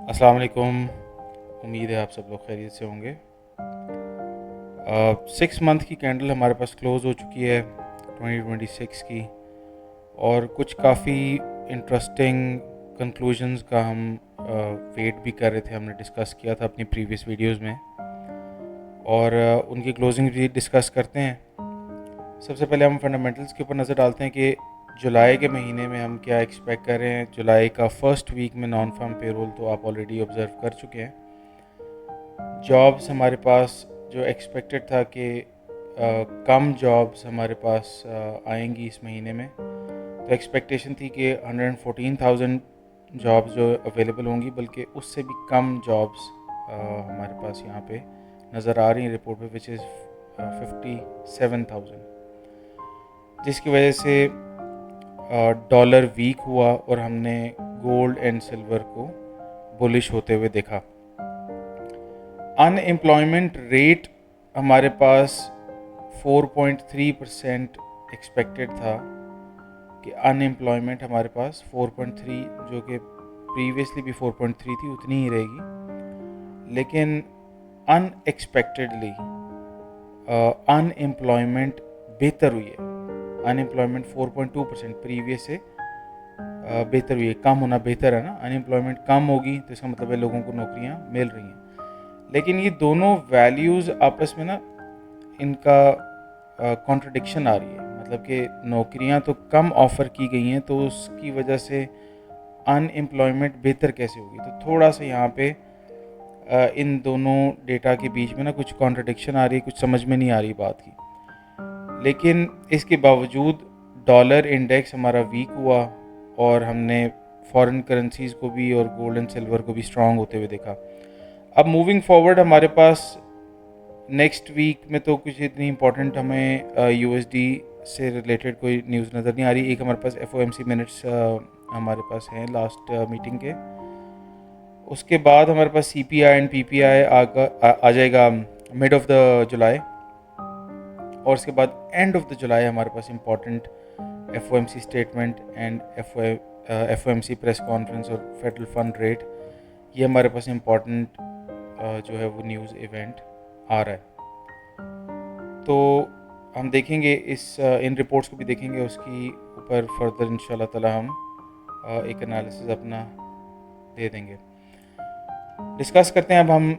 अस्सलाम वालेकुम। उम्मीद है आप सब लोग खैरियत से होंगे। 6 मंथ की कैंडल हमारे पास क्लोज़ हो चुकी है 2026 की, और कुछ काफ़ी इंटरेस्टिंग कंक्लूजन्स का हम वेट भी कर रहे थे। हमने डिस्कस किया था अपनी प्रीवियस वीडियोस में, और उनकी क्लोजिंग भी डिस्कस करते हैं। सबसे पहले हम फंडामेंटल्स के ऊपर नज़र डालते हैं कि जुलाई के महीने में हम क्या एक्सपेक्ट कर रहे हैं। जुलाई का फर्स्ट वीक में नॉन फार्म पेरोल तो आप ऑलरेडी ऑब्ज़र्व कर चुके हैं। जॉब्स हमारे पास जो एक्सपेक्टेड था कि कम जॉब्स हमारे पास आएंगी इस महीने में, तो एक्सपेक्टेशन थी कि 114,000 जॉब्स जो अवेलेबल होंगी, बल्कि उससे भी कम जॉब्स हमारे पास यहाँ पे नज़र आ रही हैं रिपोर्ट पे, विच इज़ 57,000, जिसकी वजह से डॉलर वीक हुआ और हमने गोल्ड एंड सिल्वर को बुलिश होते हुए देखा। अनएम्प्लॉयमेंट रेट हमारे पास 4.3% एक्सपेक्टेड था कि अनएम्प्लॉयमेंट हमारे पास 4.3, जो कि प्रीवियसली भी 4.3 थी, उतनी ही रहेगी। लेकिन अनएक्सपेक्टेडली अनएम्प्लॉयमेंट बेहतर हुई है। अनएम्प्लॉयमेंट 4.2% प्रीवियस से बेहतर हुई है। कम होना बेहतर है ना। अनएम्प्लॉयमेंट कम होगी तो इसका मतलब है लोगों को नौकरियां मिल रही हैं। लेकिन ये दोनों वैल्यूज़ आपस में ना, इनका कॉन्ट्रडिक्शन आ रही है। मतलब कि नौकरियां तो कम ऑफ़र की गई हैं, तो उसकी वजह से अनएम्प्लॉयमेंट बेहतर कैसे होगी। तो थोड़ा सा यहाँ पे इन दोनों डेटा के बीच में ना कुछ कॉन्ट्रडिक्शन आ रही है, कुछ समझ में नहीं आ रही बात की। लेकिन इसके बावजूद डॉलर इंडेक्स हमारा वीक हुआ, और हमने फॉरेन करेंसीज़ को भी और गोल्ड एंड सिल्वर को भी स्ट्रॉन्ग होते हुए देखा। अब मूविंग फॉरवर्ड हमारे पास नेक्स्ट वीक में तो कुछ इतनी इम्पोर्टेंट हमें यूएसडी से रिलेटेड कोई न्यूज़ नज़र नहीं आ रही। एक हमारे पास एफओएमसी मिनट्स हमारे पास हैं लास्ट मीटिंग के। उसके बाद हमारे पास सीपीआई एंड पीपीआई आ जाएगा मिड ऑफ द जुलाई, और उसके बाद एंड ऑफ द जुलाई हमारे पास important FOMC statement and FOMC press conference और फेडरल फंड रेट, ये हमारे पास इम्पोर्टेंट जो है वो न्यूज़ इवेंट आ रहा है। तो हम देखेंगे इन रिपोर्ट्स को भी देखेंगे, उसकी ऊपर फर्दर इंशाल्लाह ताला हम एक एनालिसिस अपना दे देंगे। डिस्कस करते हैं अब हम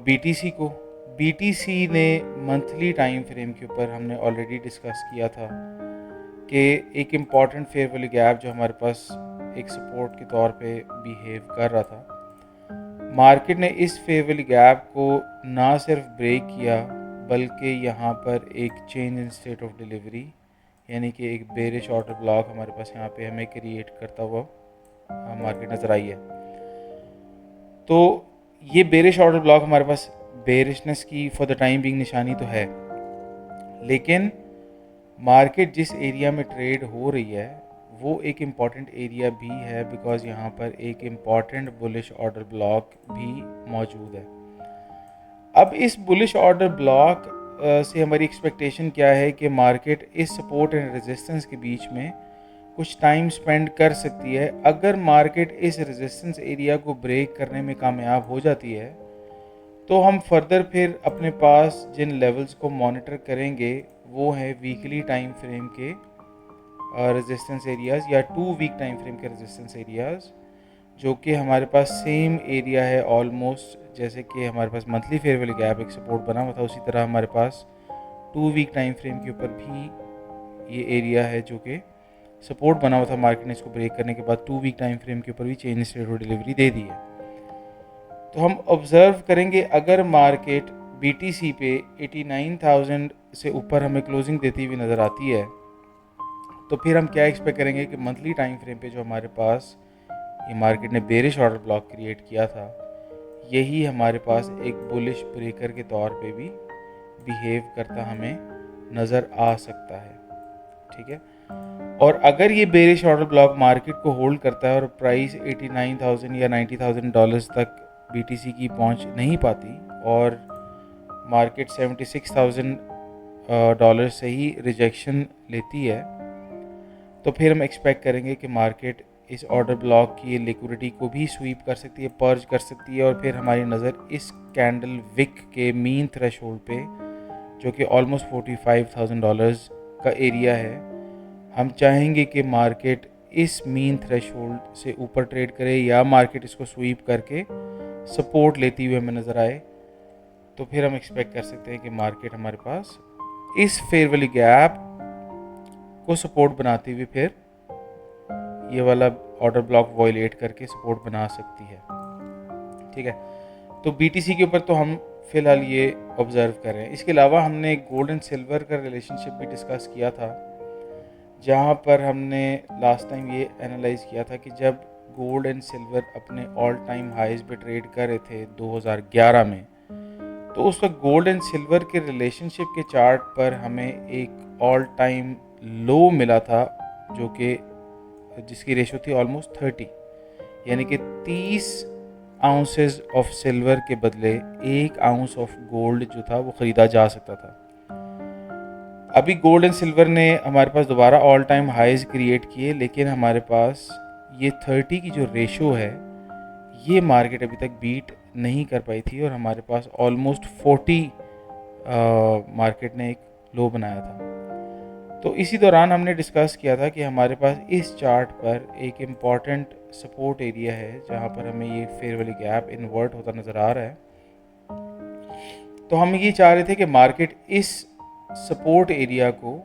बीटीसी को। बीटीसी ने मंथली टाइम फ्रेम के ऊपर हमने ऑलरेडी डिस्कस किया था कि एक इम्पॉर्टेंट फेयर वैल्यू गैप जो हमारे पास एक सपोर्ट के तौर पे बिहेव कर रहा था, मार्केट ने इस फेयर वैल्यू गैप को ना सिर्फ ब्रेक किया, बल्कि यहाँ पर एक change in state of delivery, यानी कि एक बेरिश ऑर्डर ब्लॉक हमारे पास यहाँ पे हमें क्रिएट करता हुआ मार्केट नज़र आई है। तो ये बेरिश ऑर्डर ब्लॉक हमारे पास बेरिशनेस की फॉर द टाइम बिंग निशानी तो है, लेकिन मार्केट जिस एरिया में ट्रेड हो रही है वो एक इम्पॉर्टेंट एरिया भी है, बिकॉज यहाँ पर एक इम्पॉर्टेंट बुलिश ऑर्डर ब्लॉक भी मौजूद है। अब इस बुलिश ऑर्डर ब्लॉक से हमारी एक्सपेक्टेशन क्या है कि मार्केट इस सपोर्ट एंड रेजिस्टेंस के बीच में कुछ टाइम स्पेंड कर सकती है। अगर मार्केट इस रेजिस्टेंस एरिया को ब्रेक करने में कामयाब हो जाती है, तो हम फर्दर फिर अपने पास जिन लेवल्स को मॉनिटर करेंगे वो है वीकली टाइम फ्रेम के रेजिस्टेंस एरियाज़, या 2 वीक टाइम फ्रेम के रेजिस्टेंस एरियाज़, जो कि हमारे पास सेम एरिया है ऑलमोस्ट। जैसे कि हमारे पास मंथली फेयर वैल्यू गैप एक सपोर्ट बना हुआ था, उसी तरह हमारे पास 2 वीक टाइम फ्रेम के ऊपर भी ये एरिया है जो कि सपोर्ट बना हुआ था। मार्केट ने इसको ब्रेक करने के बाद 2 वीक टाइम फ्रेम के ऊपर भी चेंज स्टेट ऑफ डिलीवरी दे दी है। तो हम ऑब्जर्व करेंगे, अगर मार्केट बीटीसी पे 89,000 से ऊपर हमें क्लोजिंग देती हुई नज़र आती है, तो फिर हम क्या एक्सपेक्ट करेंगे कि मंथली टाइम फ्रेम पे जो हमारे पास ये मार्केट ने बेरिश ऑर्डर ब्लॉक क्रिएट किया था, यही हमारे पास एक बुलिश ब्रेकर के तौर पे भी बिहेव करता हमें नज़र आ सकता है। ठीक है। और अगर ये बेरिश ऑर्डर ब्लॉक मार्केट को होल्ड करता है और प्राइस 89,000 या 90,000 डॉलर्स तक बीटीसी की पहुंच नहीं पाती, और मार्केट 76,000 डॉलर से ही रिजेक्शन लेती है, तो फिर हम एक्सपेक्ट करेंगे कि मार्केट इस ऑर्डर ब्लॉक की लिक्विडिटी को भी स्वीप कर सकती है, पर्ज कर सकती है, और फिर हमारी नज़र इस कैंडल विक के मीन थ्रेशोल्ड पे, जो कि ऑलमोस्ट $45,000 का एरिया है, हम चाहेंगे कि मार्केट इस मीन थ्रेशोल्ड से ऊपर ट्रेड करे या मार्केट इसको स्वीप करके सपोर्ट लेती हुई हमें नज़र आए। तो फिर हम एक्सपेक्ट कर सकते हैं कि मार्केट हमारे पास इस फेयर वैल्यू गैप को सपोर्ट बनाते हुए फिर ये वाला ऑर्डर ब्लॉक वॉयलेट करके सपोर्ट बना सकती है। ठीक है, तो BTC के ऊपर तो हम फिलहाल ये ऑब्जर्व कर रहे हैं। इसके अलावा हमने गोल्ड एंड सिल्वर का रिलेशनशिप भी डिस्कस किया था, जहाँ पर हमने लास्ट टाइम ये एनालाइज किया था कि जब गोल्ड एंड सिल्वर अपने ऑल टाइम हाइज पे ट्रेड कर रहे थे 2011 में, तो उस वक्त गोल्ड एंड सिल्वर के रिलेशनशिप के चार्ट पर हमें एक ऑल टाइम लो मिला था, जो कि जिसकी रेशो थी ऑलमोस्ट 30, यानी कि 30 आउंसेस ऑफ सिल्वर के बदले 1 आउंस ऑफ गोल्ड जो था वो ख़रीदा जा सकता था। अभी गोल्ड एंड सिल्वर ने हमारे पास दोबारा ऑल टाइम हाइज क्रिएट किए, लेकिन हमारे पास ये 30 की जो रेशो है ये मार्केट अभी तक बीट नहीं कर पाई थी, और हमारे पास ऑलमोस्ट 40 मार्केट ने एक लो बनाया था। तो इसी दौरान हमने डिस्कस किया था कि हमारे पास इस चार्ट पर एक इम्पॉर्टेंट सपोर्ट एरिया है, जहाँ पर हमें ये फेयर वैल्यू गैप इन्वर्ट होता नज़र आ रहा है। तो हम ये चाह रहे थे कि मार्केट इस सपोर्ट एरिया को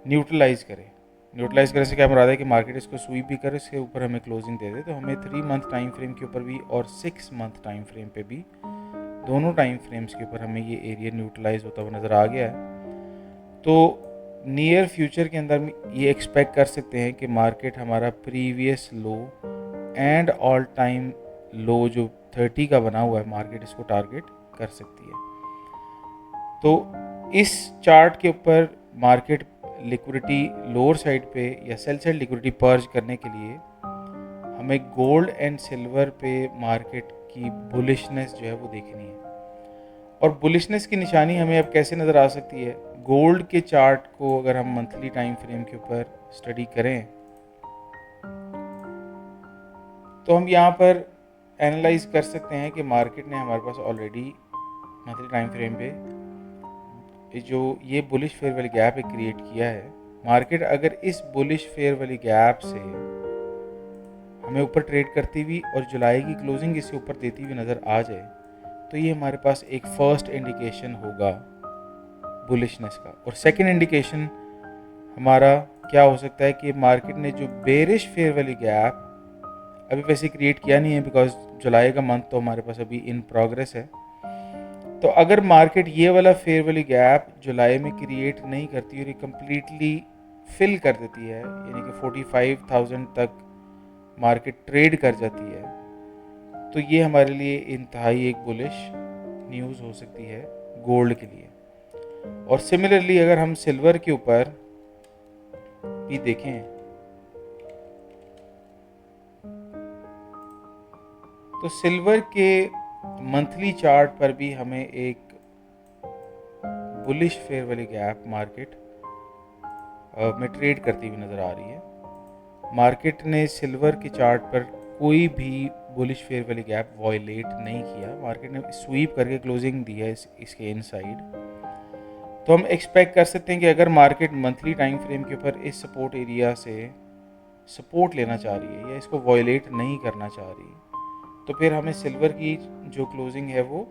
न्यूट्रलाइज करे। न्यूट्रलाइज करने से क्या मुराद है कि मार्केट इसको स्वीप भी करे, इसके ऊपर हमें क्लोजिंग दे दे। तो हमें 3 मंथ टाइम फ्रेम के ऊपर भी और 6 मंथ टाइम फ्रेम पे भी, दोनों टाइम फ्रेम्स के ऊपर हमें ये एरिया न्यूट्रलाइज होता हुआ नज़र आ गया है। तो नियर फ्यूचर के अंदर ये एक्सपेक्ट कर सकते हैं कि मार्केट हमारा previous low and all time low जो 30 का बना हुआ है, मार्केट इसको टारगेट कर सकती है। तो इस चार्ट के ऊपर मार्केट लिक्विडिटी लोअर साइड पे या सेल साइड लिक्विडिटी पर्ज करने के लिए हमें गोल्ड एंड सिल्वर पे मार्केट की बुलिशनेस जो है वो देखनी है। और बुलिशनेस की निशानी हमें अब कैसे नज़र आ सकती है? गोल्ड के चार्ट को अगर हम मंथली टाइम फ्रेम के ऊपर स्टडी करें तो हम यहाँ पर एनालाइज कर सकते हैं कि मार्केट ने हमारे पास ऑलरेडी मंथली टाइम फ्रेम पे जो ये बुलिश फेयर वाली गैप क्रिएट किया है। मार्केट अगर इस बुलिश फेयर वाली गैप से हमें ऊपर ट्रेड करती हुई और जुलाई की क्लोजिंग इससे ऊपर देती हुई नज़र आ जाए, तो ये हमारे पास एक फर्स्ट इंडिकेशन होगा बुलिशनेस का। और सेकंड इंडिकेशन हमारा क्या हो सकता है कि मार्केट ने जो बेरिश फेयर वाली गैप अभी वैसे क्रिएट किया नहीं है, बिकॉज जुलाई का मंथ तो हमारे पास अभी इन प्रोग्रेस है। तो अगर मार्केट ये वाला फेयर वाली गैप जुलाई में क्रिएट नहीं करती और ये कम्प्लीटली फिल कर देती है, यानी कि 45,000 तक मार्केट ट्रेड कर जाती है, तो ये हमारे लिए इंतहाई एक बुलिश न्यूज़ हो सकती है गोल्ड के लिए। और सिमिलरली अगर हम सिल्वर के ऊपर भी देखें तो सिल्वर के मंथली चार्ट पर भी हमें एक बुलिश फेयर वाली गैप मार्केट में ट्रेड करती हुई नज़र आ रही है। मार्केट ने सिल्वर के चार्ट पर कोई भी बुलिश फेयर वाली गैप वॉयलेट नहीं किया, मार्केट ने स्वीप करके क्लोजिंग दी है इसके इनसाइड। तो हम एक्सपेक्ट कर सकते हैं कि अगर मार्केट मंथली टाइम फ्रेम के ऊपर इस सपोर्ट एरिया से सपोर्ट लेना चाह रही है या इसको वॉयलेट नहीं करना चाह रही, तो फिर हमें सिल्वर की जो क्लोजिंग है वो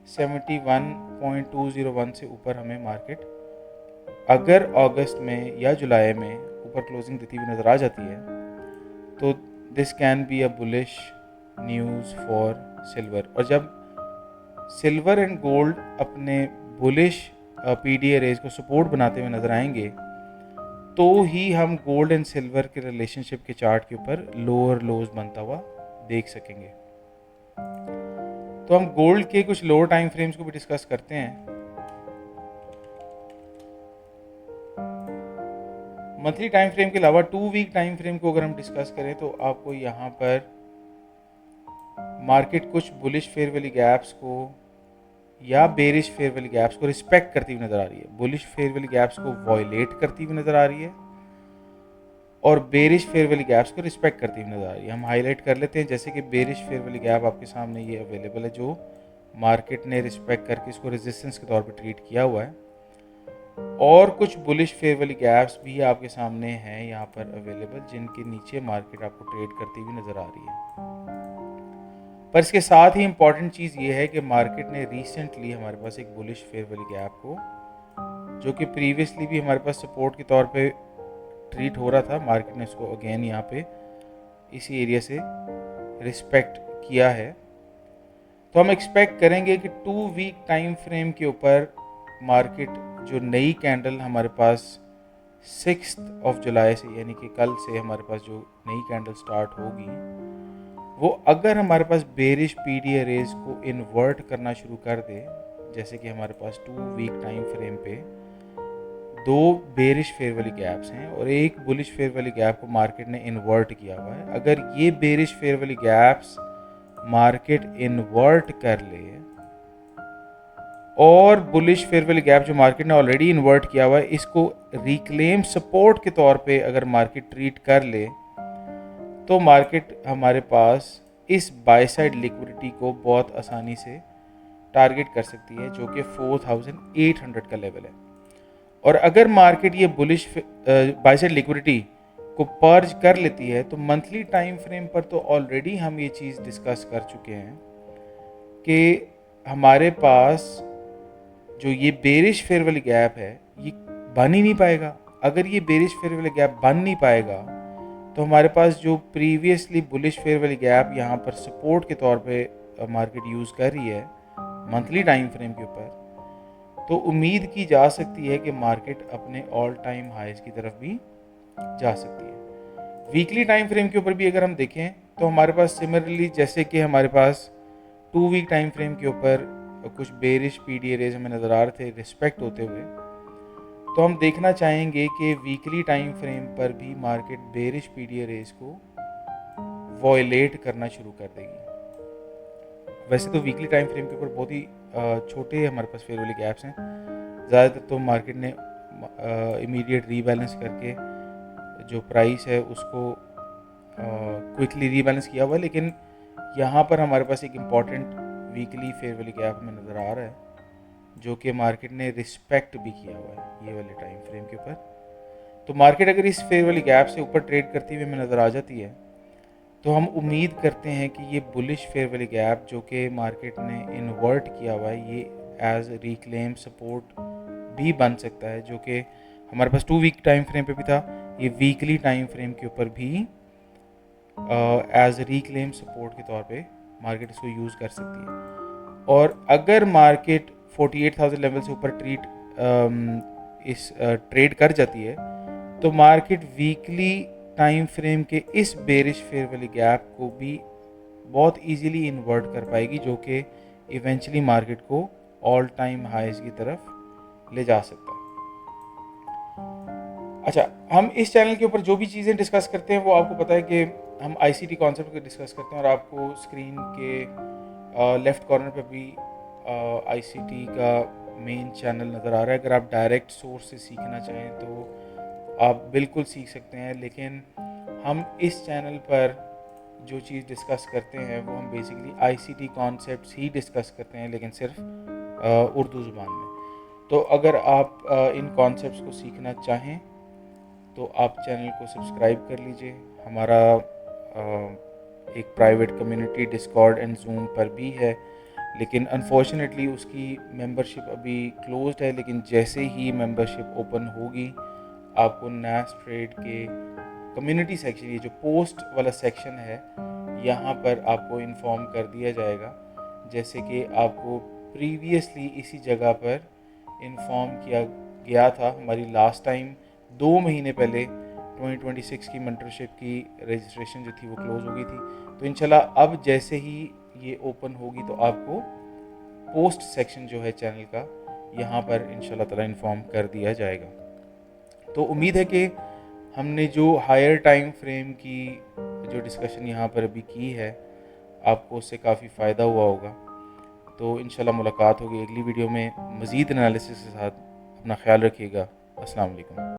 71.201 से ऊपर हमें मार्केट अगर अगस्त में या जुलाई में ऊपर क्लोजिंग देती हुई नज़र आ जाती है, तो this can be a bullish news for silver. और जब सिल्वर एंड गोल्ड अपने बुलिश PDA रेज को सपोर्ट बनाते हुए नज़र आएंगे, तो ही हम गोल्ड एंड सिल्वर के रिलेशनशिप के चार्ट के ऊपर लोअर लोज बनता हुआ देख सकेंगे। तो हम गोल्ड के कुछ लोअर टाइम फ्रेम्स को भी डिस्कस करते हैं। मंथली टाइम फ्रेम के अलावा 2 वीक टाइम फ्रेम को अगर हम डिस्कस करें तो आपको यहाँ पर मार्केट कुछ बुलिश फेयर वाली गैप्स को या बेरिश फेयर वाली गैप्स को रिस्पेक्ट करती हुई नज़र आ रही है। बुलिश फेयर वाली गैप्स को वॉयलेट करती हुई नज़र आ रही है और बेरिश फेयर वैली गैप्स को रिस्पेक्ट करती हुई नज़र आ रही है। हम हाईलाइट कर लेते हैं, जैसे कि बेरिश फेयर वैली गैप आपके सामने ये अवेलेबल है, जो मार्केट ने रिस्पेक्ट करके इसको रेजिस्टेंस के तौर पे ट्रीट किया हुआ है। और कुछ बुलिश फेयर वैली गैप्स भी आपके सामने हैं यहाँ पर अवेलेबल, जिनके नीचे मार्केट आपको ट्रेड करती हुई नज़र आ रही है। पर इसके साथ ही इम्पॉर्टेंट चीज़ ये है कि मार्केट ने रिसेंटली हमारे पास एक बुलिश फेयर वैली गैप को, जो कि प्रीवियसली भी हमारे पास सपोर्ट के तौर पे ट्रीट हो रहा था, मार्केट ने इसको अगेन यहाँ पे इसी एरिया से रिस्पेक्ट किया है। तो हम एक्सपेक्ट करेंगे कि 2 वीक टाइम फ्रेम के ऊपर मार्केट जो नई कैंडल हमारे पास 6 जुलाई से, यानी कि कल से हमारे पास जो नई कैंडल स्टार्ट होगी, वो अगर हमारे पास बेरिश पीडी रेज को इन्वर्ट करना शुरू कर दे, जैसे कि हमारे पास 2 वीक टाइम फ्रेम पे 2 बेरिश फेयर वाली गैप्स हैं और एक बुलिश फेयर वाली गैप को मार्केट ने इन्वर्ट किया हुआ है। अगर ये बेरिश फेयर वाली गैप्स मार्केट इन्वर्ट कर ले और बुलिश फेयर वाली गैप जो मार्केट ने ऑलरेडी इन्वर्ट किया हुआ है, इसको रिक्लेम सपोर्ट के तौर पे अगर मार्केट ट्रीट कर ले, तो मार्केट हमारे पास इस बाय साइड लिक्विडिटी को बहुत आसानी से टारगेट कर सकती है, जो कि 4800 का लेवल है। और अगर मार्केट ये बुलिश बाय साइड लिक्विडिटी को पर्ज कर लेती है, तो मंथली टाइम फ्रेम पर तो ऑलरेडी हम ये चीज़ डिस्कस कर चुके हैं कि हमारे पास जो ये बेरिश फेयर वाली गैप है, ये बन ही नहीं पाएगा। अगर ये बेरिश फेयर वाली गैप बन नहीं पाएगा, तो हमारे पास जो प्रीवियसली बुलिश फेयर वाली गैप यहाँ पर सपोर्ट के तौर पे मार्केट यूज़ कर रही है मंथली टाइम फ्रेम के ऊपर, तो उम्मीद की जा सकती है कि मार्केट अपने ऑल टाइम हाइज की तरफ भी जा सकती है। वीकली टाइम फ्रेम के ऊपर भी अगर हम देखें, तो हमारे पास सिमिलरली, जैसे कि हमारे पास 2 वीक टाइम फ्रेम के ऊपर कुछ बेरिश पीडी रेज हमें नज़र आ रहे थे रिस्पेक्ट होते हुए, तो हम देखना चाहेंगे कि वीकली टाइम फ्रेम पर भी मार्केट बेरिश पीडी रेज को वॉयलेट करना शुरू कर देगी। वैसे तो वीकली टाइम फ्रेम के ऊपर बहुत ही छोटे हमारे पास फेयर वाली गैप्स हैं, ज़्यादातर तो मार्केट ने इमीडिएट रीबैलेंस करके जो प्राइस है उसको क्विकली रीबैलेंस किया हुआ है, लेकिन यहाँ पर हमारे पास एक इम्पॉर्टेंट वीकली फेयर वाली गैप हमें नज़र आ रहा है, जो कि मार्केट ने रिस्पेक्ट भी किया हुआ है ये वाले टाइम फ्रेम के ऊपर। तो मार्केट अगर इस फेयर वाली गैप से ऊपर ट्रेड करती हुई हमें नज़र आ जाती है, तो हम उम्मीद करते हैं कि ये बुलिश फेयर वाली गैप जो कि मार्केट ने इन्वर्ट किया हुआ है, ये एज रिक्लेम सपोर्ट भी बन सकता है, जो कि हमारे पास 2 वीक टाइम फ्रेम पे भी था, ये वीकली टाइम फ्रेम के ऊपर भी एज रिक्लेम सपोर्ट के तौर पे मार्केट इसको यूज़ कर सकती है। और अगर मार्केट 48,000 लेवल से ऊपर ट्रेड कर जाती है, तो मार्केट वीकली टाइम फ्रेम के इस बेरिश फेयर वाली गैप को भी बहुत इजीली इन्वर्ट कर पाएगी, जो कि इवेंचुअली मार्केट को ऑल टाइम हाइज की तरफ ले जा सकता है। अच्छा, हम इस चैनल के ऊपर जो भी चीज़ें डिस्कस करते हैं, वो आपको पता है कि हम आईसीटी कॉन्सेप्ट को डिस्कस करते हैं, और आपको स्क्रीन के लेफ़्ट कॉर्नर पे भी आईसीटी का मेन चैनल नज़र आ रहा है। अगर आप डायरेक्ट सोर्स से सीखना चाहें तो आप बिल्कुल सीख सकते हैं, लेकिन हम इस चैनल पर जो चीज़ डिस्कस करते हैं वो हम बेसिकली आईसीटी कॉन्सेप्ट्स ही डिस्कस करते हैं, लेकिन सिर्फ उर्दू ज़ुबान में। तो अगर आप इन कॉन्सेप्ट्स को सीखना चाहें तो आप चैनल को सब्सक्राइब कर लीजिए। हमारा एक private community Discord and zoom पर भी है, लेकिन अनफॉर्चुनेटली उसकी मेंबरशिप अभी क्लोज्ड है, लेकिन जैसे ही मेंबरशिप ओपन होगी, आपको नैस ट्रेड के कम्युनिटी सेक्शन, ये जो पोस्ट वाला सेक्शन है, यहाँ पर आपको इन्फॉर्म कर दिया जाएगा, जैसे कि आपको प्रीवियसली इसी जगह पर इन्फॉर्म किया गया था। हमारी लास्ट टाइम 2 महीने पहले 2026 की मेंटरशिप की रजिस्ट्रेशन जो थी वो क्लोज हो गई थी, तो इंशाल्लाह अब जैसे ही ये ओपन होगी तो आपको पोस्ट सेक्शन जो है चैनल का, यहाँ पर इंशाल्लाह ताला इन्फॉर्म कर दिया जाएगा। तो उम्मीद है कि हमने जो हायर टाइम फ्रेम की जो डिस्कशन यहाँ पर अभी की है, आपको उससे काफ़ी फ़ायदा हुआ होगा। तो इंशाल्लाह मुलाकात होगी अगली वीडियो में मज़ीद एनालिसिस के साथ। अपना ख्याल रखिएगा। अस्सलाम वालेकुम।